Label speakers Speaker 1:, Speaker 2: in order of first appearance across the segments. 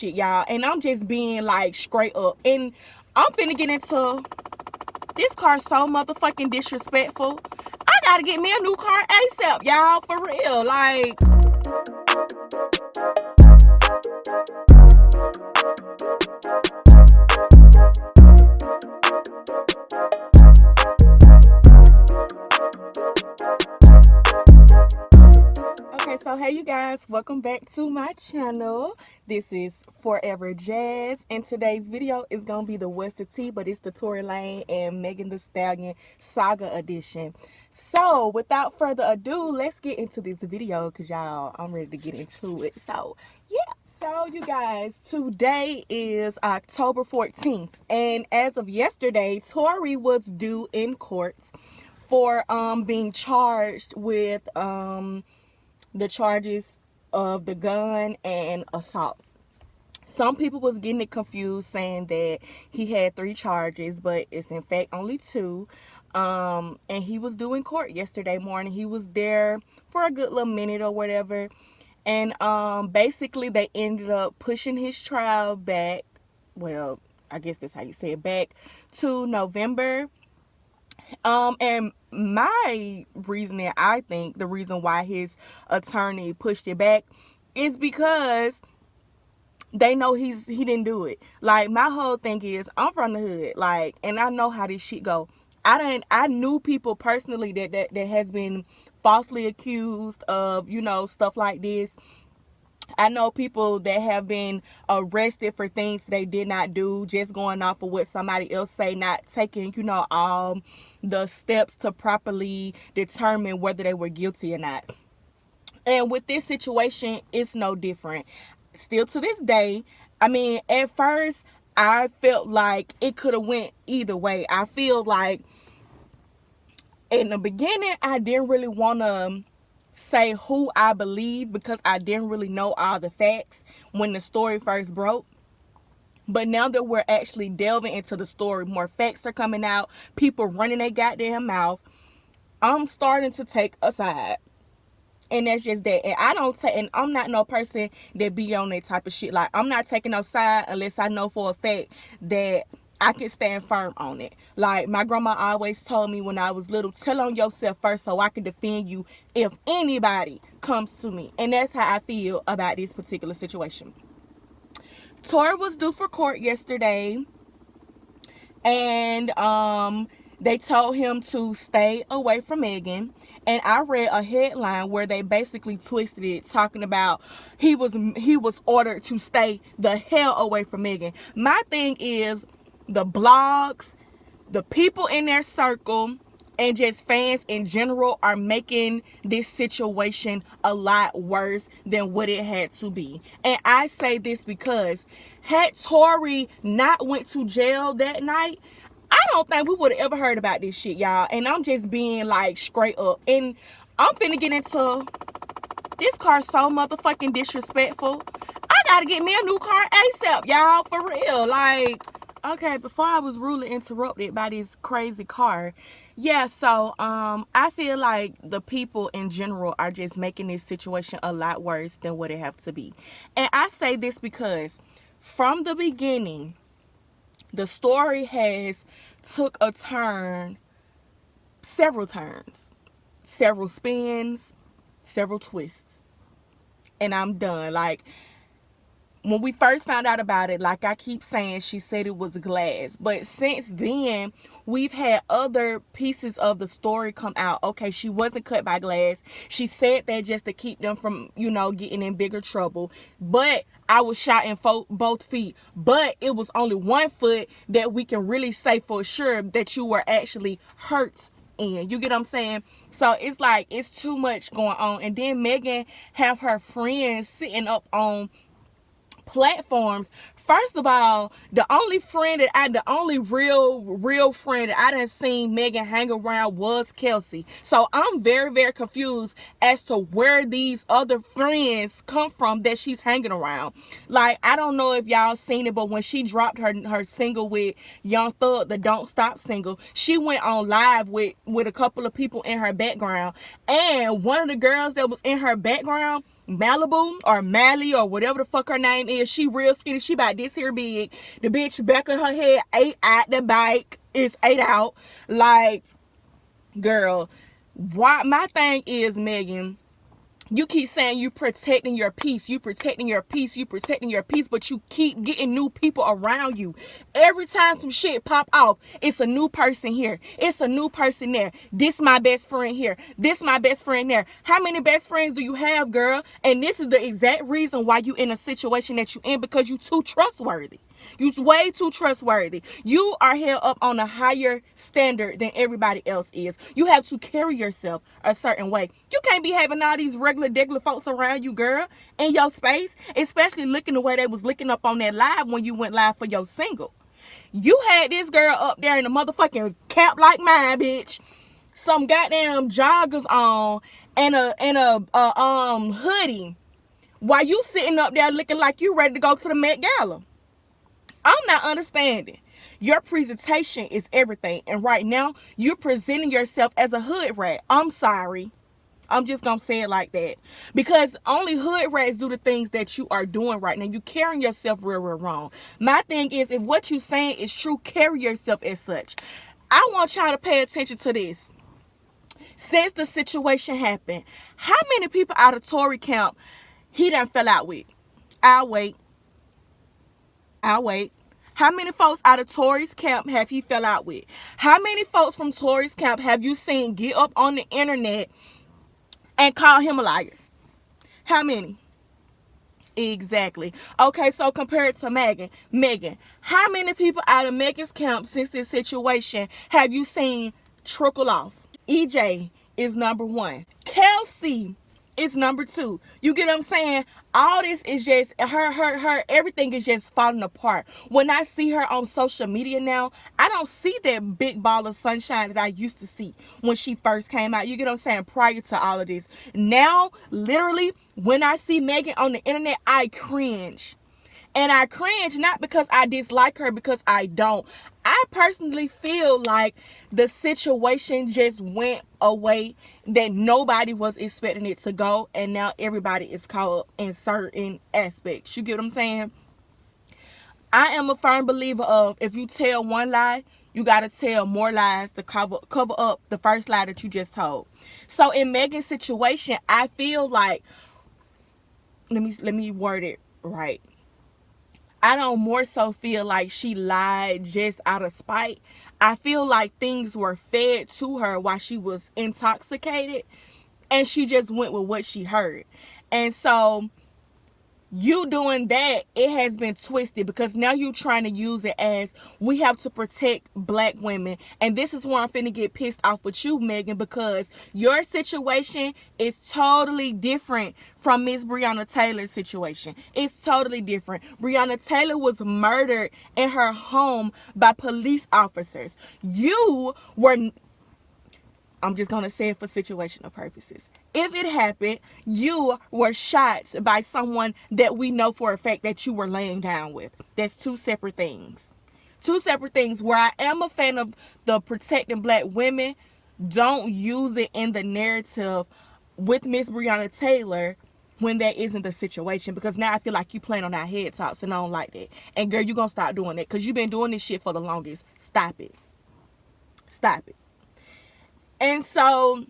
Speaker 1: shit, y'all. And I'm just being like straight up. And I'm finna get into this car so motherfucking disrespectful. I gotta get me a new car ASAP, y'all, for real. Like, okay, so hey you guys, welcome back to my channel. This is Forever Jazz, and today's video is gonna be the What's the Tea, but it's the Tory Lanez and Megtheestallion saga edition. So without further ado, let's get into this video, because y'all, I'm ready to get into it. So yeah. So you guys, today is October 14th, and as of yesterday, Tory was due in court for being charged with the charges of the gun and assault. Some people was getting it confused, saying that he had 3 charges, but it's in fact only 2. And he was due in court yesterday morning. He was there for a good little minute or whatever. And basically they ended up pushing his trial back. Well, I guess that's how you say it, back to November. And my reasoning, I think the reason why his attorney pushed it back is because they know he didn't do it. Like, my whole thing is, I'm from the hood, like, and I know how this shit go. I knew people personally that has been falsely accused of, you know, stuff like this. I know people that have been arrested for things they did not do, just going off of what somebody else say, not taking, you know, all the steps to properly determine whether they were guilty or not. And with this situation, it's no different. Still to this day, I mean, at first, I felt like it could have went either way. I feel like in the beginning, I didn't really want to say who I believe, because I didn't really know all the facts when the story first broke. But now that we're actually delving into the story, more facts are coming out, people running their goddamn mouth, I'm starting to take a side. And that's just that. And I don't take, and I'm not no person that be on that type of shit. Like, I'm not taking no side unless I know for a fact that I can stand firm on it. Like, my grandma always told me when I was little, tell on yourself first so I can defend you if anybody comes to me. And that's how I feel about this particular situation. Tory was due for court yesterday, and they told him to stay away from Megan. And I read a headline where they basically twisted it, talking about he was ordered to stay the hell away from Megan. My thing is, the blogs, the people in their circle, and just fans in general are making this situation a lot worse than what it had to be. And I say this because had Tory not went to jail that night, I don't think we would have ever heard about this shit, y'all. And I'm just being like straight up. And I'm finna get into this car so motherfucking disrespectful. I gotta get me a new car ASAP, y'all, for real. Like, okay, before I was rudely interrupted by this crazy car. Yeah, so I feel like the people in general are just making this situation a lot worse than what it have to be. And I say this because from the beginning, the story has took a turn, several turns, several spins, several twists. And I'm done. Like, when we first found out about it, like I keep saying, she said it was glass. But since then, we've had other pieces of the story come out. Okay, she wasn't cut by glass. She said that just to keep them from, you know, getting in bigger trouble. But I was shot in both feet. But it was only one foot that we can really say for sure that you were actually hurt in. You get what I'm saying? So it's like, it's too much going on. And then Megan have her friends sitting up on platforms. First of all, the only real friend that I done seen Megan hang around was Kelsey. So I'm very, very confused as to where these other friends come from that she's hanging around. Like, I don't know if y'all seen it, but when she dropped her single with Young Thug, the Don't Stop single, she went on live with a couple of people in her background. And one of the girls that was in her background Malibu or Mally or whatever the fuck her name is. She real skinny. She about this here big. The bitch back of her head ate out the bike. It's ate out. Like, girl, why? My thing is, Megan, you keep saying you protecting your peace, you protecting your peace, you protecting your peace, but you keep getting new people around you. Every time some shit pop off, it's a new person here. It's a new person there. This my best friend here. This my best friend there. How many best friends do you have, girl? And this is the exact reason why you in a situation that you in, because you too trustworthy. You're way too trustworthy. You are held up on a higher standard than everybody else is. You have to carry yourself a certain way. You can't be having all these regular folks around you, girl, in your space, especially looking the way they was looking up on that live when you went live for your single. You had this girl up there in a motherfucking cap like mine, bitch. Some goddamn joggers on and a hoodie, while you sitting up there looking like you ready to go to the Met Gala. I'm not understanding. Your presentation is everything. And right now, you're presenting yourself as a hood rat. I'm sorry. I'm just going to say it like that. Because only hood rats do the things that you are doing right now. You're carrying yourself real wrong. My thing is, if what you're saying is true, carry yourself as such. I want y'all to pay attention to this. Since the situation happened, how many people out of Tory camp he done fell out with? I'll wait. How many folks out of Tory's camp have he fell out with? How many folks from Tory's camp have you seen get up on the internet and call him a liar? How many? Exactly. Okay, so compared to Megan, how many people out of Megan's camp since this situation have you seen trickle off? EJ is number one. Kelsey is number two. You get what I'm saying? All this is just her everything is just falling apart. When I see her on social media now, I don't see that big ball of sunshine that I used to see when she first came out. You get what I'm saying? Prior to all of this. Now, literally, when I see Megan on the internet, I cringe. And I cringe not because I dislike her, because I don't. I personally feel like the situation just went away that nobody was expecting it to go. And now everybody is caught up in certain aspects. You get what I'm saying? I am a firm believer of, if you tell one lie, you got to tell more lies to cover up the first lie that you just told. So in Megan's situation, I feel like, let me word it right. I don't more so feel like she lied just out of spite. I feel like things were fed to her while she was intoxicated, and she just went with what she heard. And so you doing that, it has been twisted, because now you're trying to use it as, we have to protect black women. And this is where I'm finna get pissed off with you, Megan, because your situation is totally different from Miss Breonna Taylor's situation. It's totally different. Breonna Taylor was murdered in her home by police officers. You were, I'm just going to say it for situational purposes. If it happened, you were shot by someone that we know for a fact that you were laying down with. That's two separate things. Two separate things. Where I am a fan of the protecting black women, don't use it in the narrative with Miss Breonna Taylor when that isn't the situation. Because now I feel like you playing on our head tops, and I don't like that. And girl, you going to stop doing that, because you've been doing this shit for the longest. Stop it. Stop it. And so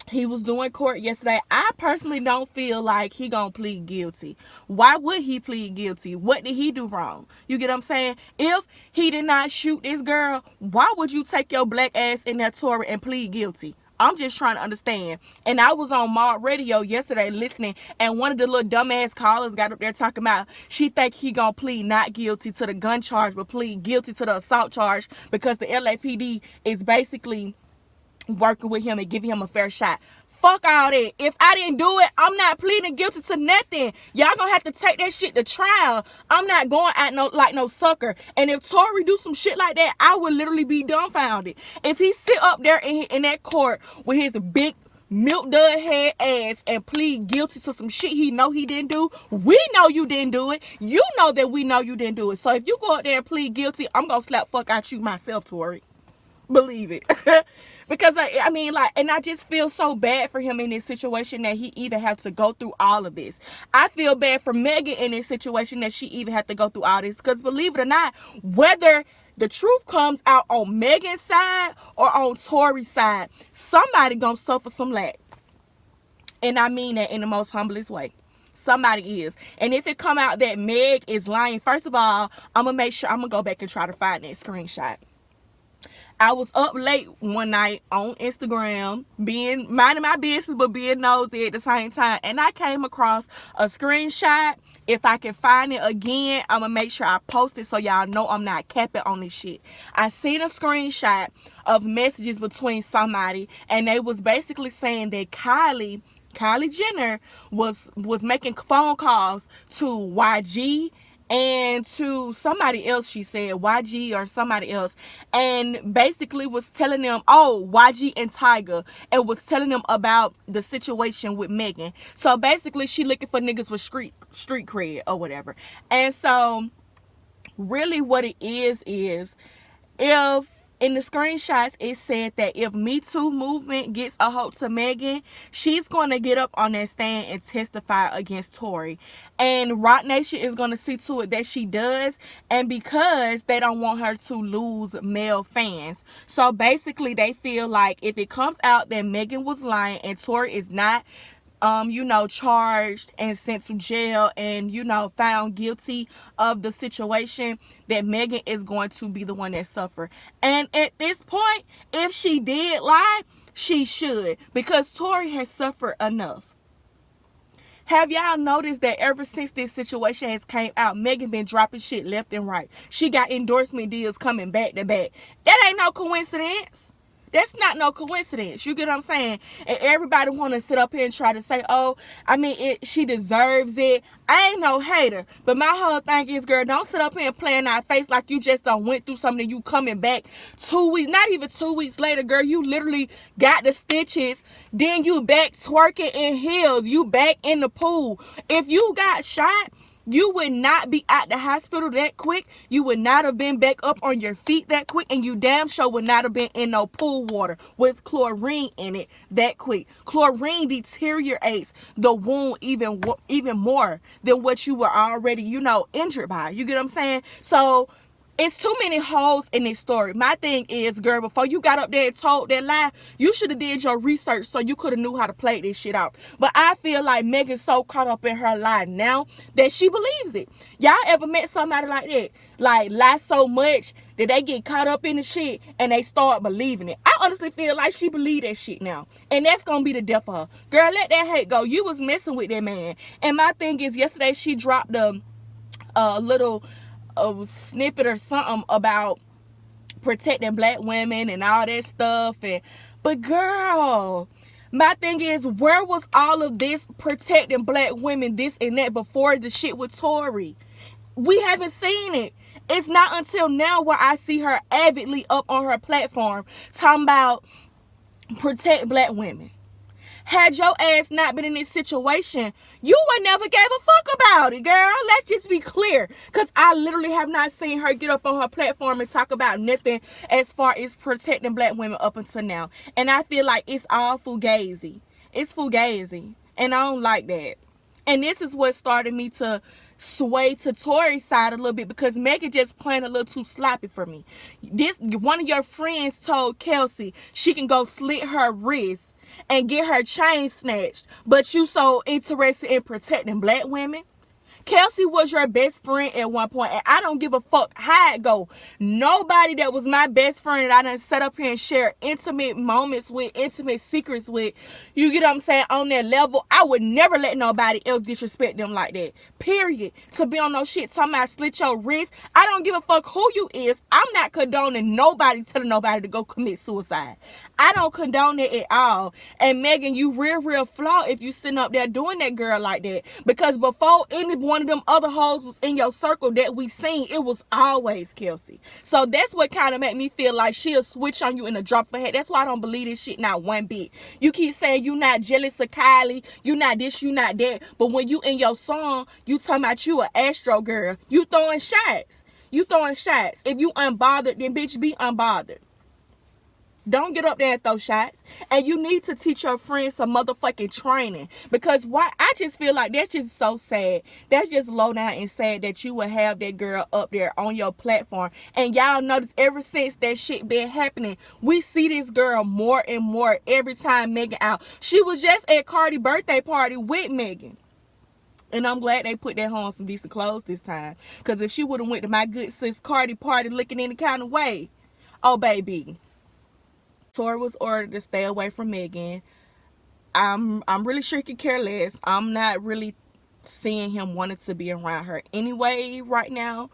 Speaker 1: he was doing court yesterday. I personally don't feel like he gonna plead guilty. Why would he plead guilty? What did he do wrong? You get what I'm saying? If he did not shoot this girl, why would you take your black ass in that Tory and plead guilty? I'm just trying to understand. And I was on Mob Radio yesterday listening, and one of the little dumbass callers got up there talking about she think he gonna plead not guilty to the gun charge, but plead guilty to the assault charge because the LAPD is basically working with him and giving him a fair shot. Fuck all that. If I didn't do it, I'm not pleading guilty to nothing. Y'all gonna have to take that shit to trial. I'm not going out like no sucker. And if Tory do some shit like that, I would literally be dumbfounded. If he sit up there in that court with his big milk dud head ass and plead guilty to some shit he know he didn't do, we know you didn't do it. You know that we know you didn't do it. So if you go out there and plead guilty, I'm gonna slap fuck out you myself, Tory. Believe it. Because I mean, like, and I just feel so bad for him in this situation that he even had to go through all of this. I feel bad for Megan in this situation that she even had to go through all this. Because believe it or not, whether the truth comes out on Megan's side or on Tory's side, somebody gonna suffer some lack. And I mean that in the most humblest way. Somebody is. And if it come out that Meg is lying, first of all, I'm gonna make sure I'm gonna go back and try to find that screenshot. I was up late one night on Instagram, minding my business but being nosy at the same time, and I came across a screenshot. If I can find it again, I'm gonna make sure I post it so y'all know I'm not capping on this shit. I seen a screenshot of messages between somebody, and they was basically saying that Kylie Jenner was making phone calls to YG and to somebody else. She said YG or somebody else, and basically was telling them, oh, YG and Tiger, and was telling them about the situation with Megan. So basically she looking for niggas with street cred or whatever. And so really what it is if in the screenshots it said that if Me Too movement gets a hold to Megan, she's going to get up on that stand and testify against Tory. And Rock Nation is going to see to it that she does, and because they don't want her to lose male fans. So basically they feel like if it comes out that Megan was lying and Tory is not charged and sent to jail and, found guilty of the situation, that Megan is going to be the one that suffered. And at this point, if she did lie, she should, because Tory has suffered enough. Have y'all noticed that ever since this situation has came out, Megan been dropping shit left and right? She got endorsement deals coming back to back. That ain't no coincidence. That's not no coincidence. You get what I'm saying? And everybody want to sit up here and try to say, oh, I mean, she deserves it. I ain't no hater. But my whole thing is, girl, don't sit up here and play in our face like you just done went through something. You coming back 2 weeks, not even 2 weeks later, girl. You literally got the stitches. Then you back twerking in heels. You back in the pool. If you got shot, you would not be at the hospital that quick. You would not have been back up on your feet that quick. And you damn sure would not have been in no pool water with chlorine in it that quick. Chlorine deteriorates the wound even more than what you were already, injured by. You get what I'm saying? So it's too many holes in this story. My thing is, girl, before you got up there and told that lie, you should have did your research so you could have knew how to play this shit out. But I feel like Megan's so caught up in her lie now that she believes it. Y'all ever met somebody like that? Like, lie so much that they get caught up in the shit and they start believing it. I honestly feel like she believe that shit now. And that's going to be the death of her. Girl, let that hate go. You was messing with that man. And my thing is, yesterday she dropped a little snippet or something about protecting black women and all that stuff, but girl, my thing is, where was all of this protecting black women, this and that, before the shit with Tory? We haven't seen it. It's not until now where I see her avidly up on her platform talking about protect black women. Had your ass not been in this situation, you would never gave a fuck about it, girl. Let's just be clear. Because I literally have not seen her get up on her platform and talk about nothing as far as protecting black women up until now. And I feel like it's all fugazi. It's fugazi. And I don't like that. And this is what started me to sway to Tory's side a little bit, because Megan just playing a little too sloppy for me. One of your friends told Kelsey she can go slit her wrist and get her chain snatched, but you so interested in protecting black women? Kelsey was your best friend at one point, and I don't give a fuck how it go. Nobody that was my best friend that I done set up here and share intimate moments with, intimate secrets with, you get what I'm saying, on that level, I would never let nobody else disrespect them like that. Period. To be on no shit talking about slit your wrist, I don't give a fuck who you is. I'm not condoning nobody telling nobody to go commit suicide. I don't condone it at all. And Megan, you real flawed if you sitting up there doing that girl like that. Because before any one of them other hoes was in your circle that we seen, it was always Kelsey. So that's what kind of made me feel like she'll switch on you in a drop of a hat. That's why I don't believe this shit not one bit. You keep saying you not jealous of Kylie, you not this, you not that, but when you in your song, you talking about you a Astro girl. You throwing shots. You throwing shots. If you unbothered, then bitch, be unbothered. Don't get up there and throw shots. And you need to teach your friends some motherfucking training. Because why? I just feel like that's just so sad. That's just low down and sad that you would have that girl up there on your platform. And y'all notice ever since that shit been happening, we see this girl more and more every time Megan out. She was just at Cardi's birthday party with Megan. And I'm glad they put that on some decent clothes this time. Because if she would have went to my good sis Cardi party looking any kind of way, oh baby. Tory was ordered to stay away from Megan. I'm really sure he could care less. I'm not really seeing him wanting to be around her anyway right now.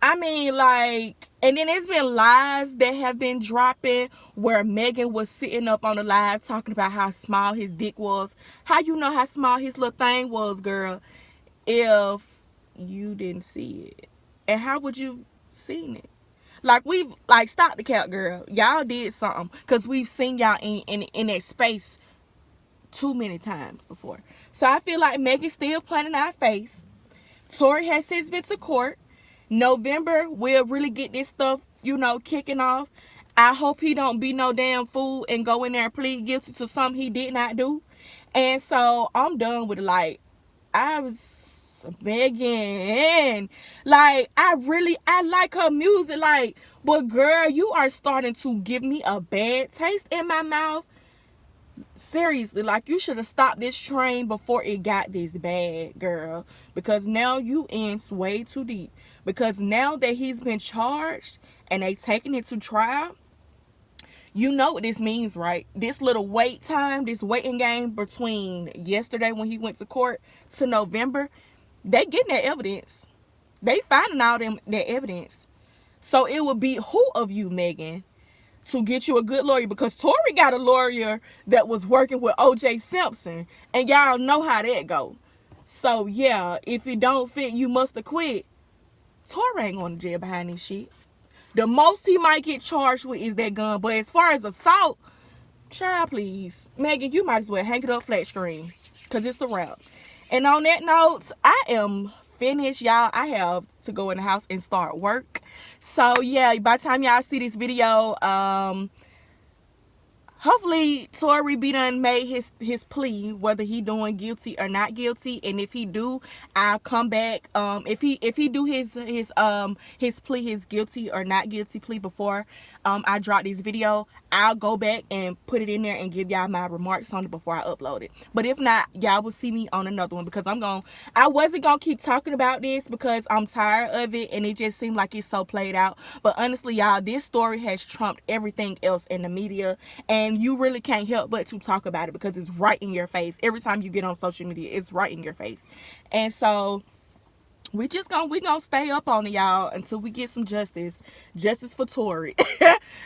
Speaker 1: I mean, like, and then there's been lies that have been dropping where Megan was sitting up on the live talking about how small his dick was. How you know how small his little thing was, girl, if you didn't see it? And how would you seen it? Like, we've, like, stop the count, girl. Y'all did something. Because we've seen y'all in that space too many times before. So I feel like Megan's still playing in our face. Tory has since been to court. November, we'll really get this stuff, you know, kicking off. I hope he don't be no damn fool and go in there and plead guilty to something he did not do. And so I'm done with it. Like, I was Megan. Like, I like her music. Like, but girl, you are starting to give me a bad taste in my mouth. Seriously, like, you should have stopped this train before it got this bad, girl. Because now you in way too deep. Because now that he's been charged and they taking it to trial, you know what this means, right? This little wait time, this waiting game between yesterday when he went to court to November, they getting their evidence. They finding out their evidence. So it would be who of you, Megan, to get you a good lawyer, because Tory got a lawyer that was working with O.J. Simpson, and y'all know how that go. So yeah, if it don't fit, you must have quit. Tory ain't going to jail behind this shit. The most he might get charged with is that gun, but as far as assault, child, please, Megan, you might as well hang it up flat screen, because it's a wrap. And on that note, I am finished, y'all. I have to go in the house and start work. So yeah, by the time y'all see this video, hopefully Tory be done made his plea, whether he doing guilty or not guilty. And if he do, I'll come back. If he do his plea, his guilty or not guilty plea before I drop this video, I'll go back and put it in there and give y'all my remarks on it before I upload it. But if not, y'all will see me on another one, because I wasn't gonna keep talking about this because I'm tired of it and it just seemed like it's so played out. But honestly, y'all, this story has trumped everything else in the media, and you really can't help but to talk about it because it's right in your face. Every time you get on social media, it's right in your face. And so we gonna stay up on it, y'all, until we get some justice for Tory.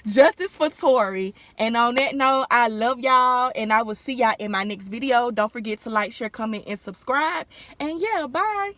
Speaker 1: Justice for Tory. And on that note, I love y'all, and I will see y'all in my next video. Don't forget to like, share, comment, and subscribe. And yeah, bye.